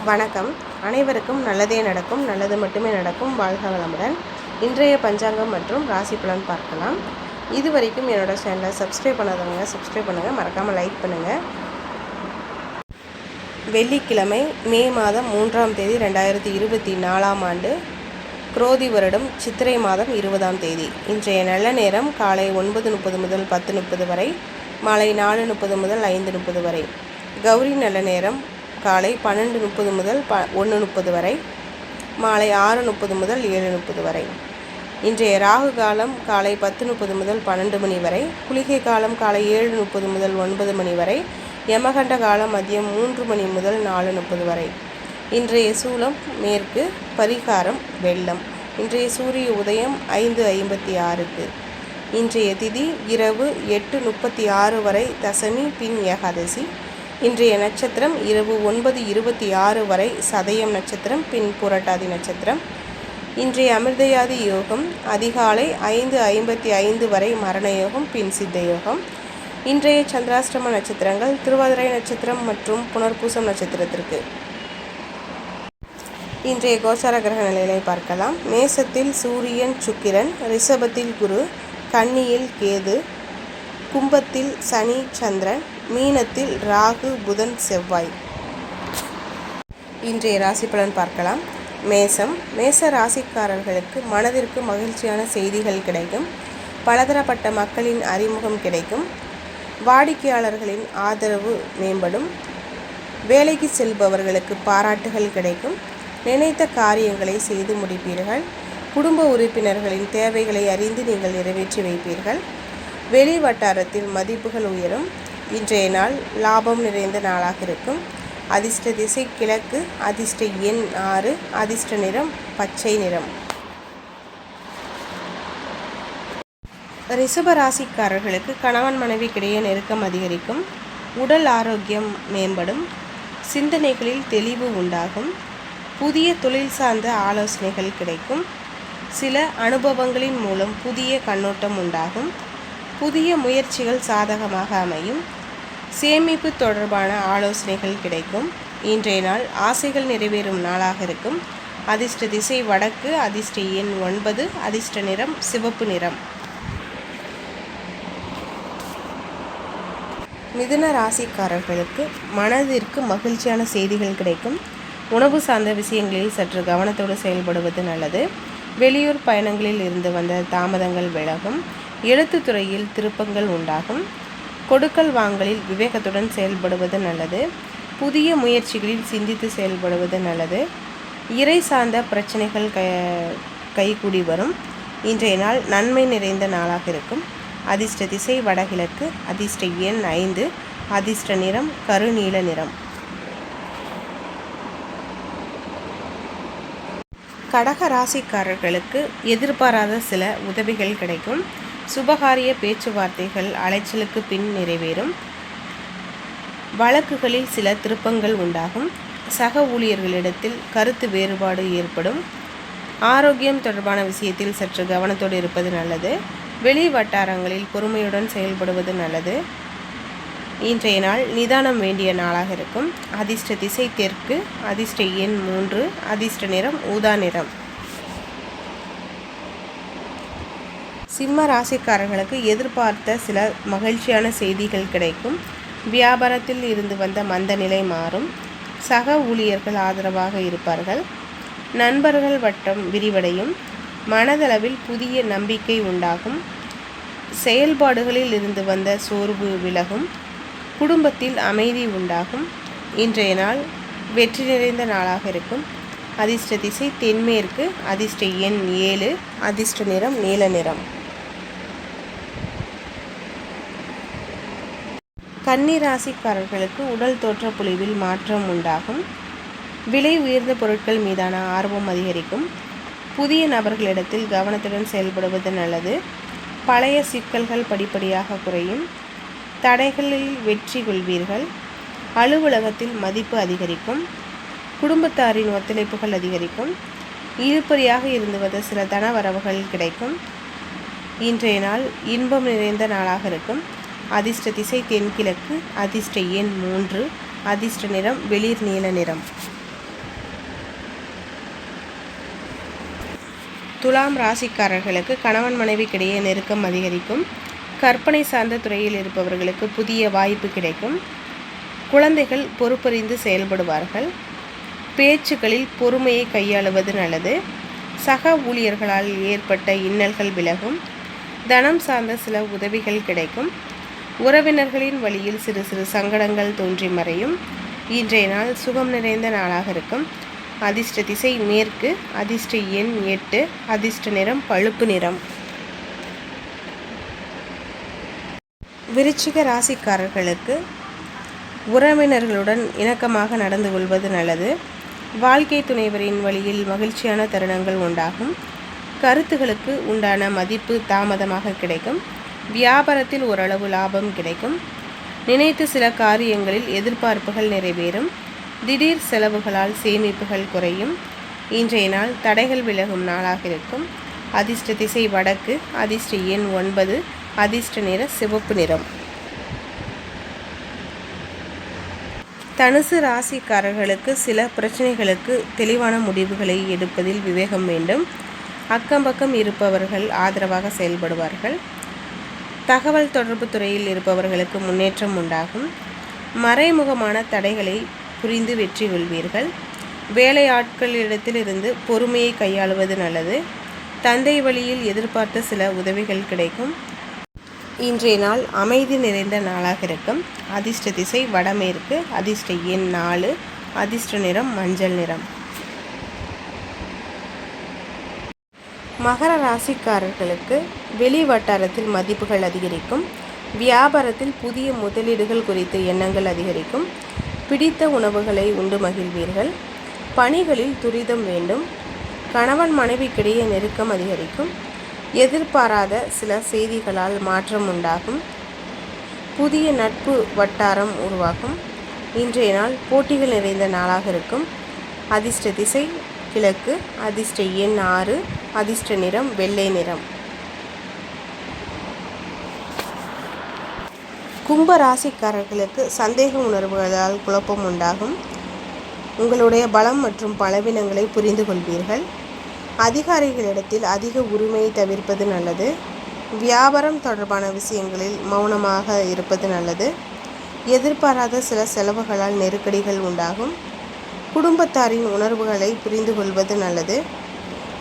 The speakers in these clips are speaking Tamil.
வணக்கம். அனைவருக்கும் நல்லதே நடக்கும், நல்லது மட்டுமே நடக்கும். வாழ்க வளமுடன். இன்றைய பஞ்சாங்கம் மற்றும் ராசி பலன் பார்க்கலாம். இது வரைக்கும் என்னோடய சேனலை சப்ஸ்கிரைப் பண்ணாதவங்க சப்ஸ்கிரைப் பண்ணுங்கள், மறக்காமல் லைக் பண்ணுங்கள். வெள்ளிக்கிழமை மே மாதம் 3ஆம் தேதி 2024ஆம் ஆண்டு, குரோதி வருடம் சித்திரை மாதம் 20ஆம் தேதி. இன்றைய நல்ல நேரம் காலை 9:30 முதல் 10:30 வரை, மாலை 4:30 முதல் 5:30 வரை. கௌரி நல்ல நேரம் காலை 12:30 முதல் 1:30 வரை, மாலை 6:30 முதல் 7:30 வரை. இன்றைய ராகு காலம் காலை 10:30 முதல் 12 மணி வரை, குளிகை காலம் காலை 7:30 முதல் 9 மணி வரை, யமகண்ட காலம் மதியம் 3 மணி முதல் 4:30 வரை. இன்றைய சூலம் மேற்கு, பரிகாரம் வெள்ளம். இன்றைய சூரிய உதயம் 5:56க்கு. இன்றைய திதி இரவு 8:36 வரை தசமி, பின் ஏகாதசி. இன்றைய நட்சத்திரம் இரவு 9:26 வரை சதயம் நட்சத்திரம், பின் புரட்டாதி நட்சத்திரம். இன்றைய அமிர்தயாதி யோகம் அதிகாலை 5:55 வரை மரண யோகம், பின் சித்த யோகம். இன்றைய சந்திராஷ்டம நட்சத்திரங்கள் திருவாதிரை நட்சத்திரம் மற்றும் புனர்பூசம் நட்சத்திரத்திற்கு. இன்றைய கோச்சார கிரக நிலைகளை பார்க்கலாம். மேசத்தில் சூரியன் சுக்கிரன், ரிஷபத்தில் குரு, கன்னியில் கேது, கும்பத்தில் சனி சந்திரன், மீனத்தில் ராகு புதன் செவ்வாய். இன்றைய ராசி பலன் பார்க்கலாம். மேசம். மேச ராசிக்காரர்களுக்கு மனதிற்கு மகிழ்ச்சியான செய்திகள் கிடைக்கும். பலதரப்பட்ட மக்களின் அறிமுகம் கிடைக்கும். வாடிக்கையாளர்களின் ஆதரவு மேம்படும். வேலைக்கு செல்பவர்களுக்கு பாராட்டுகள் கிடைக்கும். நினைத்த காரியங்களை செய்து முடிப்பீர்கள். குடும்ப உறுப்பினர்களின் தேவைகளை அறிந்து நீங்கள் நிறைவேற்றி வைப்பீர்கள். வெளி வட்டாரத்தில் மதிப்புகள் உயரும். இன்றைய நாள் லாபம் நிறைந்த நாளாக இருக்கும். அதிர்ஷ்ட திசை கிழக்கு, அதிர்ஷ்ட எண் 6, அதிர்ஷ்ட நிறம் பச்சை நிறம். ரிஷப ராசிக்காரர்களுக்கு கணவன் மனைவிக்கிடையே நெருக்கம் அதிகரிக்கும். உடல் ஆரோக்கியம் மேம்படும். சிந்தனைகளில் தெளிவு உண்டாகும். புதிய தொழில் சார்ந்த ஆலோசனைகள் கிடைக்கும். சில அனுபவங்களின் மூலம் புதிய கண்ணோட்டம் உண்டாகும். புதிய முயற்சிகள் சாதகமாக அமையும். சேமிப்பு தொடர்பான ஆலோசனைகள் கிடைக்கும். இன்றைய நாள் ஆசைகள் நிறைவேறும் நாளாக இருக்கும். அதிர்ஷ்ட திசை வடக்கு, அதிர்ஷ்ட எண் 9, அதிர்ஷ்ட நிறம் சிவப்பு நிறம். மிதுன ராசிக்காரர்களுக்கு மனதிற்கு மகிழ்ச்சியான செய்திகள் கிடைக்கும். உணவு சார்ந்த விஷயங்களில் சற்று கவனத்தோடு செயல்படுவது நல்லது. வெளியூர் பயணங்களில் இருந்து வந்த தாமதங்கள் விலகும். எழுத்துத்துறையில் திருப்பங்கள் உண்டாகும். கொடுக்கல் வாங்கலில் விவேகத்துடன் செயல்படுவது நல்லது. புதிய முயற்சிகளில் சிந்தித்து செயல்படுவது நல்லது. இறை சார்ந்த பிரச்சனைகள் கைகூடி வரும். இன்றைய நாள் நன்மை நிறைந்த நாளாக இருக்கும். அதிர்ஷ்ட திசை வடகிழக்கு, அதிர்ஷ்ட எண் 5, அதிர்ஷ்ட நிறம் கருநீல நிறம். கடக ராசிக்காரர்களுக்கு எதிர்பாராத சில உதவிகள் கிடைக்கும். சுபகாரிய பேச்சுவார்த்தைகள் அலைச்சலுக்கு பின் நிறைவேறும். வழக்குகளில் சில திருப்பங்கள் உண்டாகும். சக ஊழியர்களிடத்தில் கருத்து வேறுபாடு ஏற்படும். ஆரோக்கியம் தொடர்பான விஷயத்தில் சற்று கவனத்தோடு இருப்பது நல்லது. வெளி வட்டாரங்களில் பொறுமையுடன் செயல்படுவது நல்லது. இன்றைய நாள் நிதானம் வேண்டிய நாளாக இருக்கும். அதிர்ஷ்ட திசை தெற்கு, அதிர்ஷ்ட எண் 3, அதிர்ஷ்ட நிறம் ஊதா நிறம். சிம்ம ராசிக்காரர்களுக்கு எதிர்பார்த்த சில மகிழ்ச்சியான செய்திகள் கிடைக்கும். வியாபாரத்தில் இருந்து வந்த மந்த நிலை மாறும். சக ஊழியர்கள் ஆதரவாக இருப்பார்கள். நண்பர்கள் வட்டம் விரிவடையும். மனதளவில் புதிய நம்பிக்கை உண்டாகும். செயல்பாடுகளில் இருந்து வந்த சோர்வு விலகும். குடும்பத்தில் அமைதி உண்டாகும். இன்றைய நாள் வெற்றி நிறைந்த நாளாக இருக்கும். அதிர்ஷ்ட திசை தென்மேற்கு, அதிர்ஷ்ட எண் 7, அதிர்ஷ்ட நிறம் நீல நிறம். கன்னி ராசிக்காரர்களுக்கு உடல் தோற்ற பொலிவில் மாற்றம் உண்டாகும். விலை உயர்ந்த பொருட்கள் மீதான ஆர்வம் அதிகரிக்கும். புதிய நபர்களிடத்தில் கவனத்துடன் செயல்படுவது நல்லது. பழைய சிக்கல்கள் படிப்படியாக குறையும். தடைகளில் வெற்றி கொள்வீர்கள். அலுவலகத்தில் மதிப்பு அதிகரிக்கும். குடும்பத்தாரின் ஒத்துழைப்புகள் அதிகரிக்கும். இழுபறியாக இருந்து வந்த சில தன வரவுகள் கிடைக்கும். இன்றைய நாள் இன்பம் நிறைந்த நாளாக இருக்கும். அதிர்ஷ்ட திசை தென்கிழக்கு, அதிர்ஷ்ட எண் 3, அதிர்ஷ்ட நிறம் வெளிர் நீல நிறம். துலாம் ராசிக்காரர்களுக்கு கணவன் மனைவிக்கிடையே நெருக்கம் அதிகரிக்கும். கற்பனை சார்ந்த துறையில் இருப்பவர்களுக்கு புதிய வாய்ப்பு கிடைக்கும். குழந்தைகள் பொறுப்பறிந்து செயல்படுவார்கள். பேச்சுக்களில் பொறுமையை கையாளுவது நல்லது. சக ஊழியர்களால் ஏற்பட்ட இன்னல்கள் விலகும். தனம் சார்ந்த சில உதவிகள் கிடைக்கும். உறவினர்களின் வழியில் சிறு சிறு சங்கடங்கள் தோன்றி மறையும். இன்றைய நாள் சுகம் நிறைந்த நாளாக இருக்கும். அதிர்ஷ்ட திசை மேற்கு. அதிர்ஷ்ட எண் 8. அதிர்ஷ்ட நிறம் பழுப்பு நிறம். விருச்சிக ராசிக்காரர்களுக்கு உறவினர்களுடன் இணக்கமாக நடந்து கொள்வது நல்லது. வாழ்க்கை துணைவரின் வழியில் மகிழ்ச்சியான தருணங்கள் உண்டாகும். கருத்துகளுக்கு உண்டான மதிப்பு தாமதமாக கிடைக்கும். வியாபாரத்தில் ஓரளவு லாபம் கிடைக்கும். நினைத்த சில காரியங்களில் எதிர்பார்ப்புகள் நிறைவேறும். திடீர் செலவுகளால் சேமிப்புகள் குறையும். இன்றைய நாள் தடைகள் விலகும் நாளாக இருக்கும். அதிர்ஷ்ட திசை வடக்கு. அதிர்ஷ்ட எண் 9. அதிர்ஷ்ட நிற சிவப்பு நிறம். தனுசு ராசிக்காரர்களுக்கு சில பிரச்சனைகளுக்கு தெளிவான முடிவுகளை எடுப்பதில் விவேகம் வேண்டும். அக்கம்பக்கம் இருப்பவர்கள் ஆதரவாக செயல்படுவார்கள். தகவல் தொடர்பு துறையில் இருப்பவர்களுக்கு முன்னேற்றம் உண்டாகும். மறைமுகமான தடைகளை புரிந்து வெற்றி கொள்வீர்கள். வேலையாட்களிடத்திலிருந்து பொறுமையை கையாளுவது நல்லது. தந்தை வழியில் எதிர்பார்த்த சில உதவிகள் கிடைக்கும். இன்றைய நாள் அமைதி நிறைந்த நாளாக இருக்கும். அதிர்ஷ்ட திசை வடமேற்கு. அதிர்ஷ்ட எண் 4. அதிர்ஷ்ட நிறம் மஞ்சள் நிறம். மகர ராசிக்காரர்களுக்கு வெளி வட்டாரத்தில் மதிப்புகள் அதிகரிக்கும். வியாபாரத்தில் புதிய முதலீடுகள் குறித்த எண்ணங்கள் அதிகரிக்கும். பிடித்த உணவுகளை உண்டு மகிழ்வீர்கள். பணிகளில் துரிதம் வேண்டும். கணவன் மனைவிக்கிடையே நெருக்கம் அதிகரிக்கும். எதிர்பாராத சில செய்திகளால் மாற்றம் உண்டாகும். புதிய நட்பு வட்டாரம் உருவாகும். இன்றைய நாள் போட்டிகள் நிறைந்த நாளாக இருக்கும். அதிர்ஷ்ட திசை கிழக்கு. அதிர்ஷ்ட எண் 6. அதிர்ஷ்ட நிறம் வெள்ளை நிறம். கும்ப ராசிக்காரர்களுக்கு சந்தேக உணர்வுகளால் குழப்பம் உண்டாகும். உங்களுடைய பலம் மற்றும் பலவீனங்களை புரிந்து கொள்வீர்கள். அதிகாரிகளிடத்தில் அதிக உரிமையை தவிர்ப்பது நல்லது. வியாபாரம் தொடர்பான விஷயங்களில் மௌனமாக இருப்பது நல்லது. எதிர்பாராத சில செலவுகளால் நெருக்கடிகள் உண்டாகும். குடும்பத்தாரின் உணர்வுகளை புரிந்து கொள்வது நல்லது.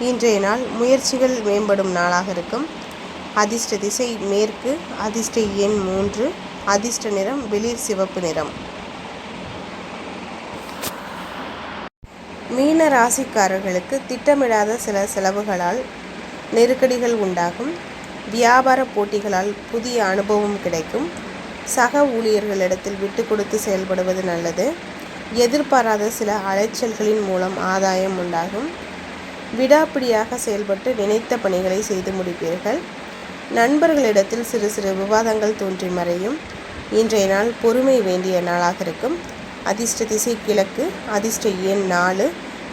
இன்றைய நாள் முயற்சிகள் மேம்படும் நாளாக இருக்கும். அதிர்ஷ்ட திசை மேற்கு. அதிர்ஷ்ட எண் 3. அதிர்ஷ்ட நிறம் வெளிர் சிவப்பு நிறம். மீன ராசிக்காரர்களுக்கு திட்டமிடாத சில செலவுகளால் நெருக்கடிகள் உண்டாகும். வியாபார போட்டிகளால் புதிய அனுபவம் கிடைக்கும். சக ஊழியர்களிடத்தில் விட்டு கொடுத்து செயல்படுவது நல்லது. எதிர்பாராத சில அலைச்சல்களின் மூலம் ஆதாயம் உண்டாகும். விடாப்பிடியாக செயல்பட்டு நினைத்த பணிகளை செய்து முடிப்பீர்கள். நண்பர்களிடத்தில் சிறு சிறு விவாதங்கள் தோன்றி மறையும். இன்றைய நாள் பொறுமை வேண்டிய நாளாக இருக்கும். அதிர்ஷ்ட திசை கிழக்கு. அதிர்ஷ்ட எண் 4.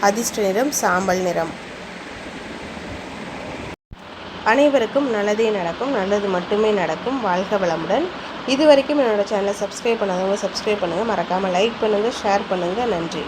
அதிர்ஷ்ட நிறம் சாம்பல் நிறம். அனைவருக்கும் நல்லதே நடக்கும். நல்லது மட்டுமே நடக்கும். வாழ்க வளமுடன். இதுவரைக்கும் என்னோட சேனலை சப்ஸ்கிரைப் பண்ணாதவங்க சப்ஸ்கிரைப் பண்ணுங்கள். மறக்காமல் லைக் பண்ணுங்கள், ஷேர் பண்ணுங்கள். நன்றி.